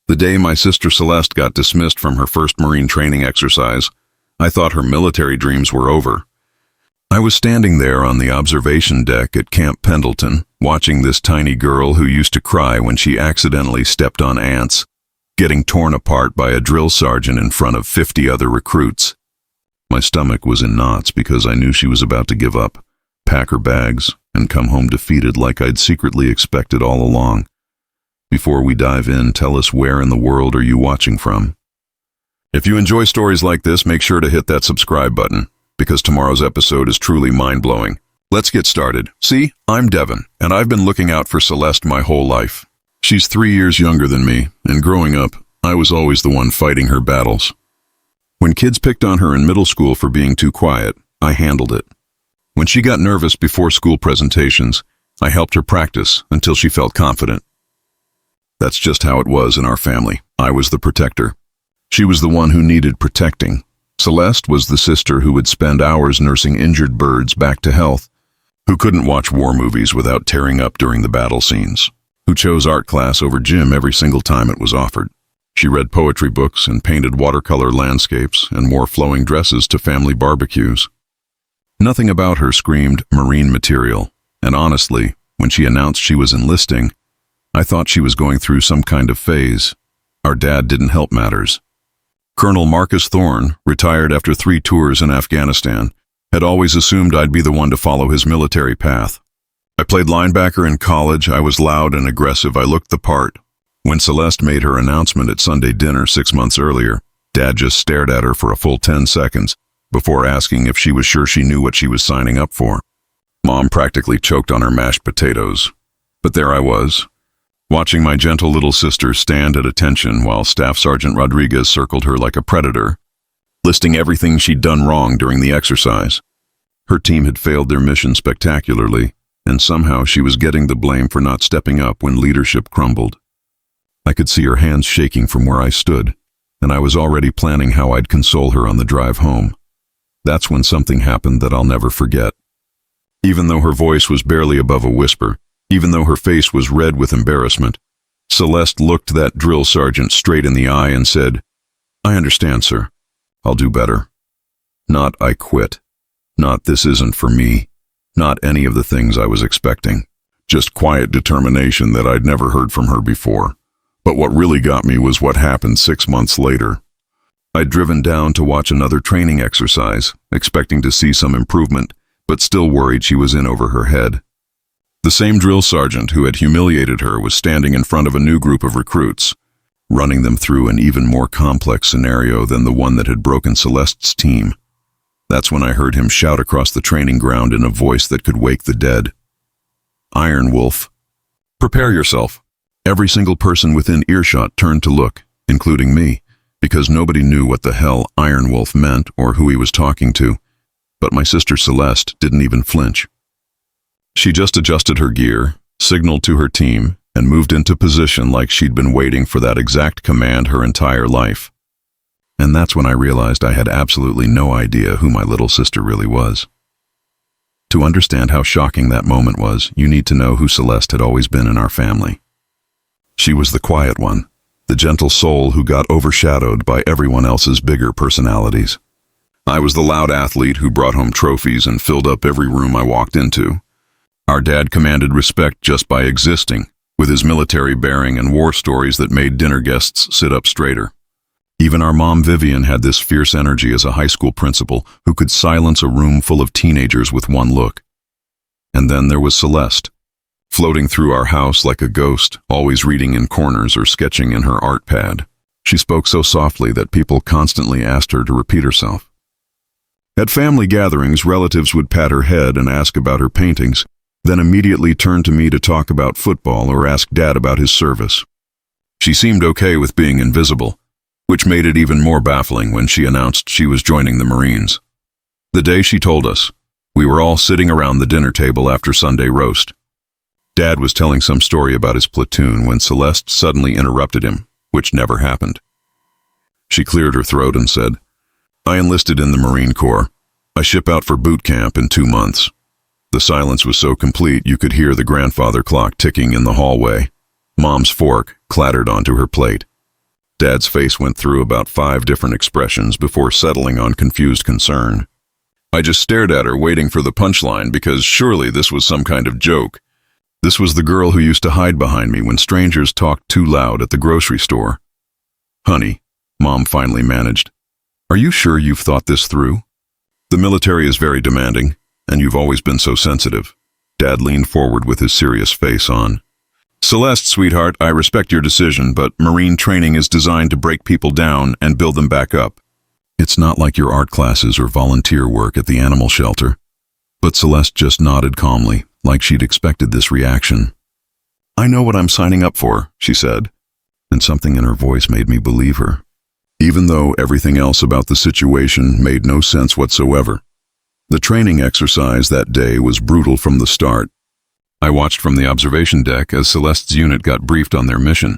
The day my sister Celeste got dismissed from her first Marine training exercise, I thought her military dreams were over. I was standing there on the observation deck at Camp Pendleton, watching this tiny girl who used to cry when she accidentally stepped on ants, getting torn apart by a drill sergeant in front of 50 other recruits. My stomach was in knots because I knew she was about to give up, pack her bags, and come home defeated like I'd secretly expected all along. Before we dive in, tell us where in the world are you watching from? If you enjoy stories like this, make sure to hit that subscribe button, because tomorrow's episode is truly mind-blowing. Let's get started. See, I'm Devin, and I've been looking out for Celeste my whole life. She's 3 years younger than me, and growing up, I was always the one fighting her battles. When kids picked on her in middle school for being too quiet, I handled it. When she got nervous before school presentations, I helped her practice until she felt confident. That's just how it was in our family. I was the protector. She was the one who needed protecting. Celeste was the sister who would spend hours nursing injured birds back to health, who couldn't watch war movies without tearing up during the battle scenes, who chose art class over gym every single time it was offered. She read poetry books and painted watercolor landscapes and wore flowing dresses to family barbecues. Nothing about her screamed Marine material, and honestly, when she announced she was enlisting, I thought she was going through some kind of phase. Our dad didn't help matters. Colonel Marcus Thorne, retired after 3 tours in Afghanistan, had always assumed I'd be the one to follow his military path. I played linebacker in college, I was loud and aggressive, I looked the part. When Celeste made her announcement at Sunday dinner 6 months earlier, Dad just stared at her for a full 10 seconds before asking if she was sure she knew what she was signing up for. Mom practically choked on her mashed potatoes. But there I was, watching my gentle little sister stand at attention while Staff Sergeant Rodriguez circled her like a predator, listing everything she'd done wrong during the exercise. Her team had failed their mission spectacularly, and somehow she was getting the blame for not stepping up when leadership crumbled. I could see her hands shaking from where I stood, and I was already planning how I'd console her on the drive home. That's when something happened that I'll never forget. Even though her voice was barely above a whisper, even though her face was red with embarrassment, Celeste looked that drill sergeant straight in the eye and said, "I understand, sir. I'll do better." Not "I quit." Not "this isn't for me." Not any of the things I was expecting. Just quiet determination that I'd never heard from her before. But what really got me was what happened 6 months later. I'd driven down to watch another training exercise, expecting to see some improvement, but still worried she was in over her head. The same drill sergeant who had humiliated her was standing in front of a new group of recruits, running them through an even more complex scenario than the one that had broken Celeste's team. That's when I heard him shout across the training ground in a voice that could wake the dead. "Iron Wolf, prepare yourself." Every single person within earshot turned to look, including me, because nobody knew what the hell Iron Wolf meant or who he was talking to, but my sister Celeste didn't even flinch. She just adjusted her gear, signaled to her team, and moved into position like she'd been waiting for that exact command her entire life. And that's when I realized I had absolutely no idea who my little sister really was. To understand how shocking that moment was, you need to know who Celeste had always been in our family. She was the quiet one, the gentle soul who got overshadowed by everyone else's bigger personalities. I was the loud athlete who brought home trophies and filled up every room I walked into. Our dad commanded respect just by existing, with his military bearing and war stories that made dinner guests sit up straighter. Even our mom Vivian had this fierce energy as a high school principal who could silence a room full of teenagers with one look. And then there was Celeste, floating through our house like a ghost, always reading in corners or sketching in her art pad. She spoke so softly that people constantly asked her to repeat herself. At family gatherings, relatives would pat her head and ask about her paintings, then immediately turn to me to talk about football or ask Dad about his service. She seemed okay with being invisible, which made it even more baffling when she announced she was joining the Marines. The day she told us, we were all sitting around the dinner table after Sunday roast. Dad was telling some story about his platoon when Celeste suddenly interrupted him, which never happened. She cleared her throat and said, "I enlisted in the Marine Corps. I ship out for boot camp in 2 months." The silence was so complete you could hear the grandfather clock ticking in the hallway. Mom's fork clattered onto her plate. Dad's face went through about 5 different expressions before settling on confused concern. I just stared at her, waiting for the punchline, because surely this was some kind of joke. This was the girl who used to hide behind me when strangers talked too loud at the grocery store. "Honey," Mom finally managed, "are you sure you've thought this through? The military is very demanding, and you've always been so sensitive." Dad leaned forward with his serious face on. "Celeste, sweetheart, I respect your decision, but Marine training is designed to break people down and build them back up. It's not like your art classes or volunteer work at the animal shelter." But Celeste just nodded calmly, like she'd expected this reaction. "I know what I'm signing up for," she said, and something in her voice made me believe her, even though everything else about the situation made no sense whatsoever. The training exercise that day was brutal from the start. I watched from the observation deck as Celeste's unit got briefed on their mission,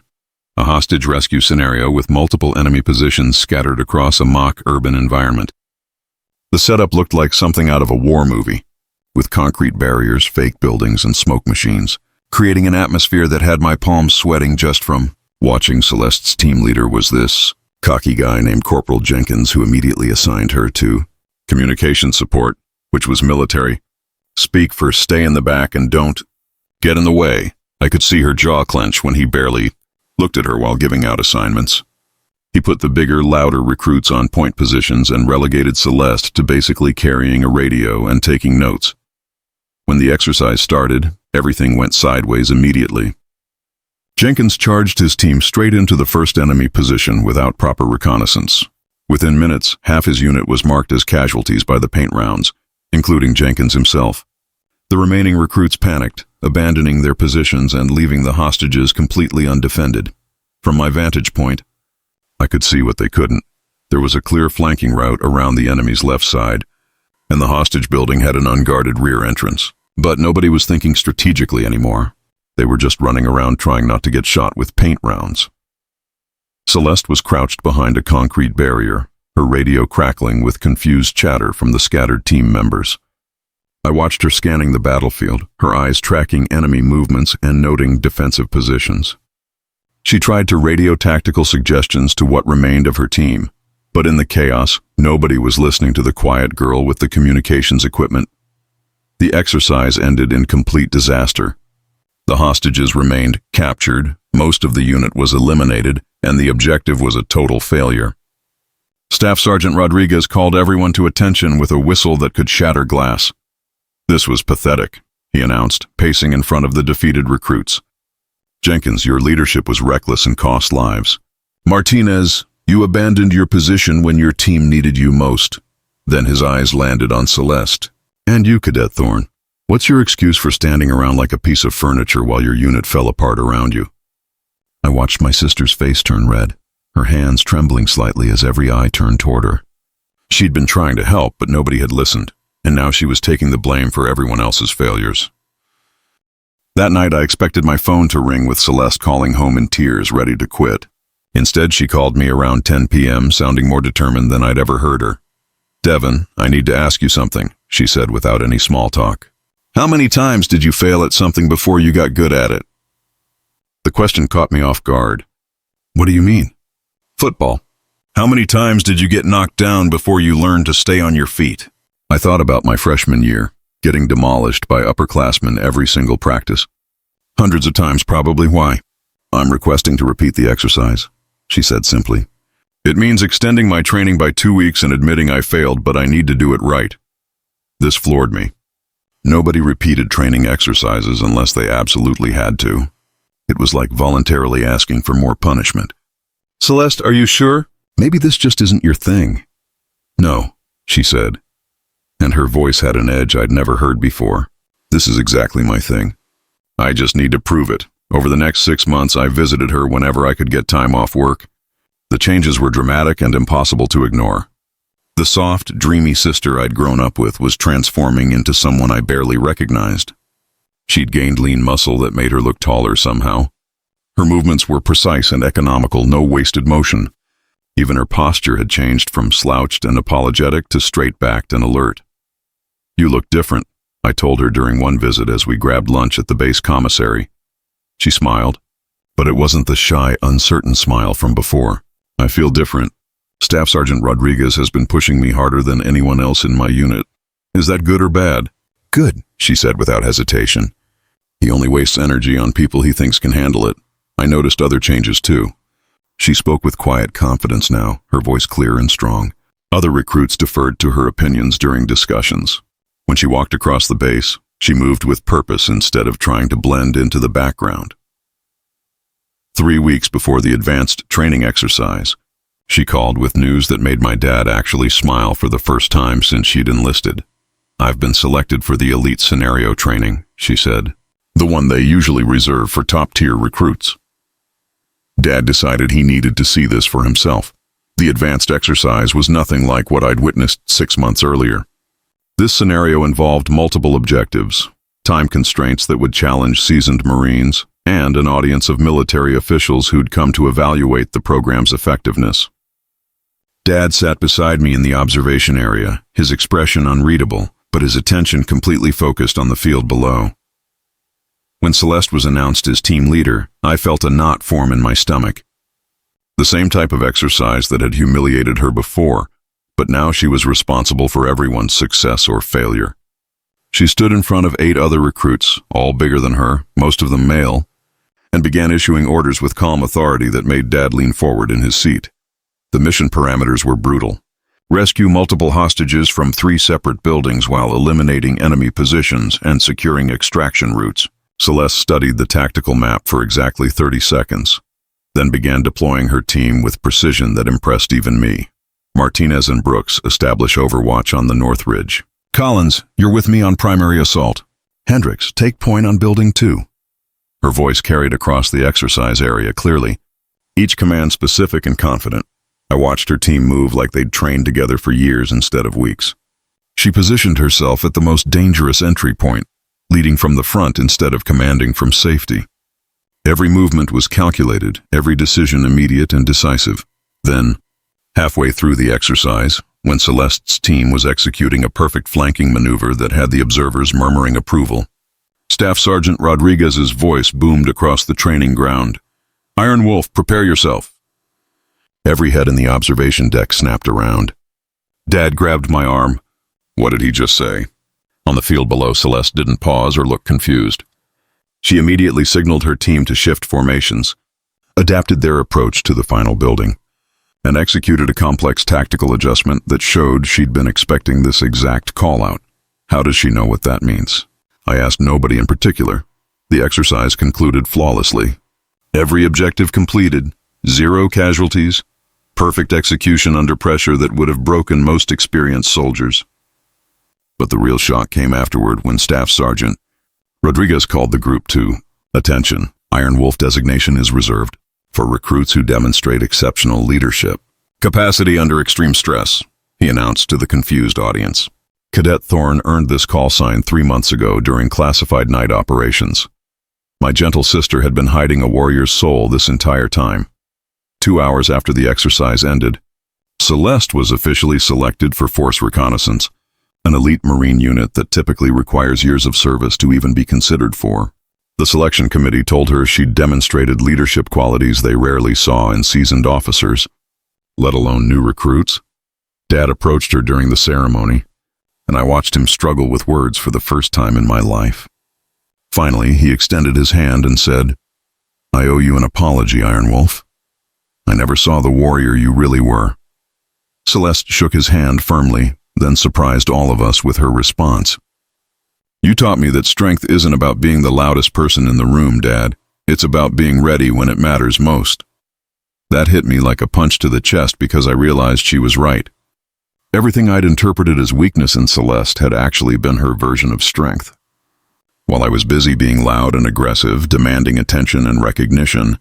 a hostage rescue scenario with multiple enemy positions scattered across a mock urban environment. The setup looked like something out of a war movie, with concrete barriers, fake buildings, and smoke machines, creating an atmosphere that had my palms sweating just from watching. Celeste's team leader was this cocky guy named Corporal Jenkins, who immediately assigned her to communication support, which was military. Speak for stay in the back and don't get in the way. I could see her jaw clench when he barely looked at her while giving out assignments. He put the bigger, louder recruits on point positions and relegated Celeste to basically carrying a radio and taking notes. When the exercise started, everything went sideways immediately. Jenkins charged his team straight into the first enemy position without proper reconnaissance. Within minutes, half his unit was marked as casualties by the paint rounds, including Jenkins himself. The remaining recruits panicked, abandoning their positions and leaving the hostages completely undefended. From my vantage point, I could see what they couldn't. There was a clear flanking route around the enemy's left side, and the hostage building had an unguarded rear entrance. But nobody was thinking strategically anymore. They were just running around trying not to get shot with paint rounds. Celeste was crouched behind a concrete barrier, her radio crackling with confused chatter from the scattered team members. I watched her scanning the battlefield, her eyes tracking enemy movements and noting defensive positions. She tried to radio tactical suggestions to what remained of her team, but in the chaos, nobody was listening to the quiet girl with the communications equipment. The exercise ended in complete disaster. The hostages remained captured, most of the unit was eliminated, and the objective was a total failure. Staff Sergeant Rodriguez called everyone to attention with a whistle that could shatter glass. "This was pathetic," he announced, pacing in front of the defeated recruits. "Jenkins, your leadership was reckless and cost lives. Martinez, you abandoned your position when your team needed you most." Then his eyes landed on Celeste. "And you, Cadet Thorne, what's your excuse for standing around like a piece of furniture while your unit fell apart around you?" I watched my sister's face turn red, her hands trembling slightly as every eye turned toward her. She'd been trying to help, but nobody had listened, and now she was taking the blame for everyone else's failures. That night, I expected my phone to ring with Celeste calling home in tears, ready to quit. Instead, she called me around 10 p.m., sounding more determined than I'd ever heard her. "Devin, I need to ask you something," she said without any small talk. "How many times did you fail at something before you got good at it?" The question caught me off guard. "What do you mean?" "Football. How many times did you get knocked down before you learned to stay on your feet?" I thought about my freshman year, getting demolished by upperclassmen every single practice. "Hundreds of times probably. Why?" "I'm requesting to repeat the exercise," she said simply. "It means extending my training by 2 weeks and admitting I failed, but I need to do it right." This floored me. Nobody repeated training exercises unless they absolutely had to. It was like voluntarily asking for more punishment. "Celeste, are you sure? Maybe this just isn't your thing." "No," she said, and her voice had an edge I'd never heard before. "This is exactly my thing. I just need to prove it." Over the next 6 months, I visited her whenever I could get time off work. The changes were dramatic and impossible to ignore. The soft, dreamy sister I'd grown up with was transforming into someone I barely recognized. She'd gained lean muscle that made her look taller somehow. Her movements were precise and economical, no wasted motion. Even her posture had changed from slouched and apologetic to straight-backed and alert. "You look different," I told her during one visit as we grabbed lunch at the base commissary. She smiled, but it wasn't the shy, uncertain smile from before. I feel different. Staff Sergeant Rodriguez has been pushing me harder than anyone else in my unit. Is that good or bad? Good, she said without hesitation. He only wastes energy on people he thinks can handle it. I noticed other changes too. She spoke with quiet confidence now, her voice clear and strong. Other recruits deferred to her opinions during discussions. When she walked across the base, she moved with purpose instead of trying to blend into the background. 3 weeks before the advanced training exercise, she called with news that made my dad actually smile for the first time since she'd enlisted. I've been selected for the elite scenario training, she said, the one they usually reserve for top-tier recruits. Dad decided he needed to see this for himself. The advanced exercise was nothing like what I'd witnessed 6 months earlier. This scenario involved multiple objectives, time constraints that would challenge seasoned Marines, and an audience of military officials who'd come to evaluate the program's effectiveness. Dad sat beside me in the observation area, his expression unreadable, but his attention completely focused on the field below. When Celeste was announced as team leader, I felt a knot form in my stomach. The same type of exercise that had humiliated her before, but now she was responsible for everyone's success or failure. She stood in front of 8 other recruits, all bigger than her, most of them male, and began issuing orders with calm authority that made Dad lean forward in his seat. The mission parameters were brutal. Rescue multiple hostages from 3 separate buildings while eliminating enemy positions and securing extraction routes. Celeste studied the tactical map for exactly 30 seconds, then began deploying her team with precision that impressed even me. Martinez and Brooks establish overwatch on the North Ridge. Collins, you're with me on primary assault. Hendricks, take point on building 2. Her voice carried across the exercise area clearly, each command specific and confident. I watched her team move like they'd trained together for years instead of weeks. She positioned herself at the most dangerous entry point, leading from the front instead of commanding from safety. Every movement was calculated, every decision immediate and decisive. Then, halfway through the exercise, when Celeste's team was executing a perfect flanking maneuver that had the observers murmuring approval, Staff Sergeant Rodriguez's voice boomed across the training ground. Iron Wolf, prepare yourself. Every head in the observation deck snapped around. Dad grabbed my arm. What did he just say? On the field below, Celeste didn't pause or look confused. She immediately signaled her team to shift formations, adapted their approach to the final building, and executed a complex tactical adjustment that showed she'd been expecting this exact call-out. How does she know what that means? I asked nobody in particular. The exercise concluded flawlessly. Every objective completed, 0 casualties, perfect execution under pressure that would have broken most experienced soldiers. But the real shock came afterward when Staff Sergeant Rodriguez called the group to attention. Iron Wolf designation is reserved for recruits who demonstrate exceptional leadership. Capacity under extreme stress, he announced to the confused audience. Cadet Thorne earned this call sign 3 months ago during classified night operations. My gentle sister had been hiding a warrior's soul this entire time. 2 hours after the exercise ended, Celeste was officially selected for Force Reconnaissance, an elite Marine unit that typically requires years of service to even be considered for. The selection committee told her she'd demonstrated leadership qualities they rarely saw in seasoned officers, let alone new recruits. Dad approached her during the ceremony, and I watched him struggle with words for the first time in my life. Finally, he extended his hand and said, I owe you an apology, Iron Wolf. I never saw the warrior you really were. Celeste shook his hand firmly, then surprised all of us with her response. You taught me that strength isn't about being the loudest person in the room, Dad. It's about being ready when it matters most. That hit me like a punch to the chest because I realized she was right. Everything I'd interpreted as weakness in Celeste had actually been her version of strength. While I was busy being loud and aggressive, demanding attention and recognition,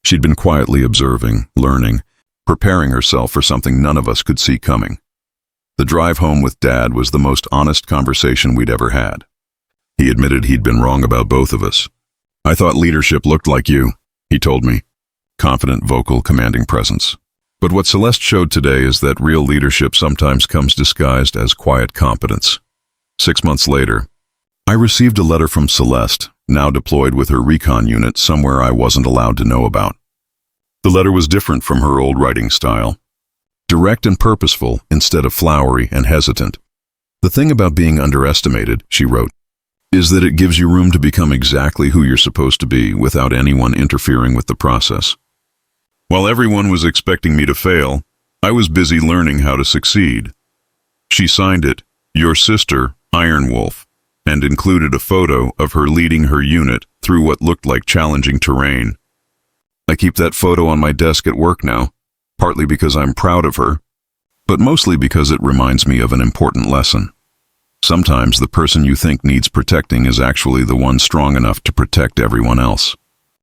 she'd been quietly observing, learning, preparing herself for something none of us could see coming. The drive home with Dad was the most honest conversation we'd ever had. He admitted he'd been wrong about both of us. I thought leadership looked like you, he told me. Confident, vocal, commanding presence. But what Celeste showed today is that real leadership sometimes comes disguised as quiet competence. 6 months later, I received a letter from Celeste, now deployed with her recon unit somewhere I wasn't allowed to know about. The letter was different from her old writing style. Direct and purposeful instead of flowery and hesitant. The thing about being underestimated, she wrote, is that it gives you room to become exactly who you're supposed to be without anyone interfering with the process. While everyone was expecting me to fail, I was busy learning how to succeed. She signed it, Your Sister, Iron Wolf, and included a photo of her leading her unit through what looked like challenging terrain. I keep that photo on my desk at work now, partly because I'm proud of her, but mostly because it reminds me of an important lesson. Sometimes the person you think needs protecting is actually the one strong enough to protect everyone else.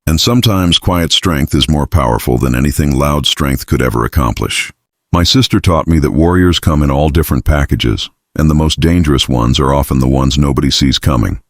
And sometimes quiet strength is more powerful than anything loud strength could ever accomplish. My sister taught me that warriors come in all different packages, and the most dangerous ones are often the ones nobody sees coming.